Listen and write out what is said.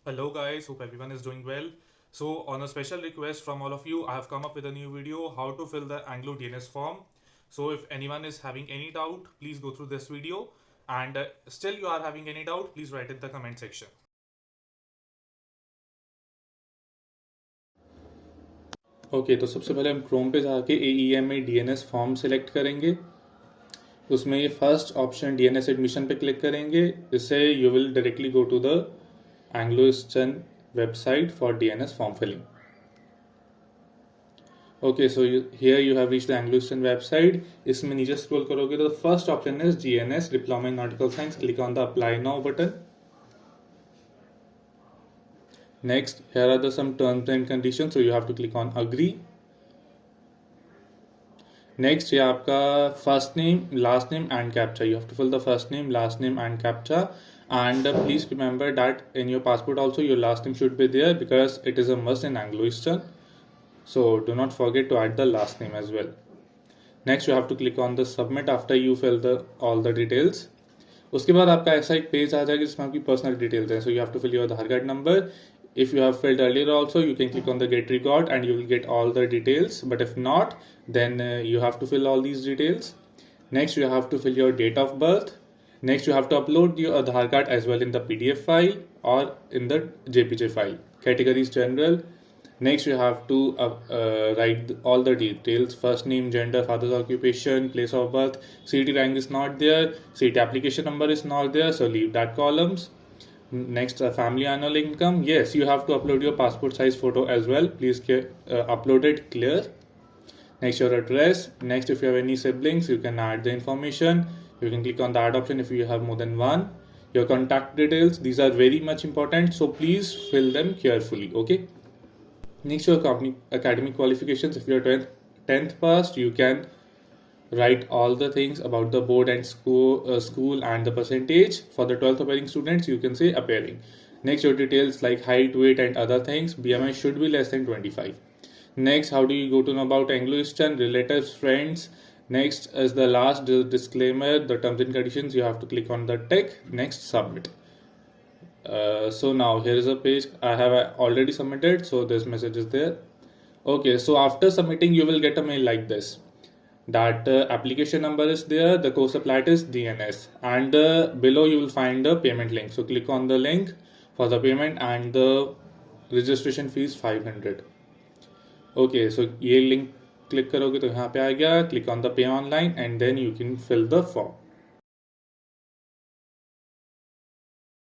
Hello guys, hope everyone is doing well. So on a special request from all of you, I have come up with a new video how to fill the Anglo DNS form. So if anyone is having any doubt, please go through this video, and still you are having any doubt, please write in the comment section. Okay तो सबसे पहले हम Chrome पे जाके AEMA DNS form select करेंगे। उसमें ये first option DNS admission पे क्लिक करेंगे। इससे you will directly go to the Anglo Eastern website for DNS form filling. Okay so here you have reached the Anglo Eastern website. इसमें नीचे scroll करोगे तो first option is GNS diploma in nautical science. Click on the apply now button. Next, here are the some terms and conditions, so you have to click on agree. Next, ये आपका first name, last name and captcha. You have to fill the first name, last name and captcha. And please remember that in your passport also your last name should be there because it is a must in Anglo Eastern. So do not forget to add the last name as well. Next, you have to click on the submit after you fill the all the details. उसके बाद आपका ऐसा एक page आ जाएगा जिसमें आपकी personal details हैं. So you have to fill your Aadhaar card number. If you have filled earlier also, you can click on the get record and you will get all the details. But if not, then you have to fill all these details. Next, you have to fill your date of birth. Next, you have to upload your Aadhaar card as well in the PDF file or in the JPG file. Categories general. Next, you have to write all the details: first name, gender, father's occupation, place of birth. CET rank is not there. CET application number is not there, so leave that columns. Next, family annual income. Yes, you have to upload your passport size photo as well. Please upload it clear. Next, your address. Next, if you have any siblings, you can add the information. You can click on the add option if you have more than one. Your contact details. These are very much important, so please fill them carefully. Okay. Next, your academic qualifications. If you are 10th passed, you can write all the things about the board and school and the percentage. For the 12th appearing students, you can say appearing. Next, your details like height, weight and other things. BMI should be less than 25. Next, how do you go to know about Anglo Eastern? Relatives, friends. Next is the last disclaimer, the terms and conditions. You have to click on the tick. Next, submit. So now here is a page I have already submitted, so this message is there. Okay, so after submitting you will get a mail like this, that application number is there, the course applied is DNS, and below you will find the payment link. So click on the link for the payment, and the registration fee is 500. Okay, so ये link click करोगे तो यहाँ पे आ गया. Click on the pay online and then you can fill the form.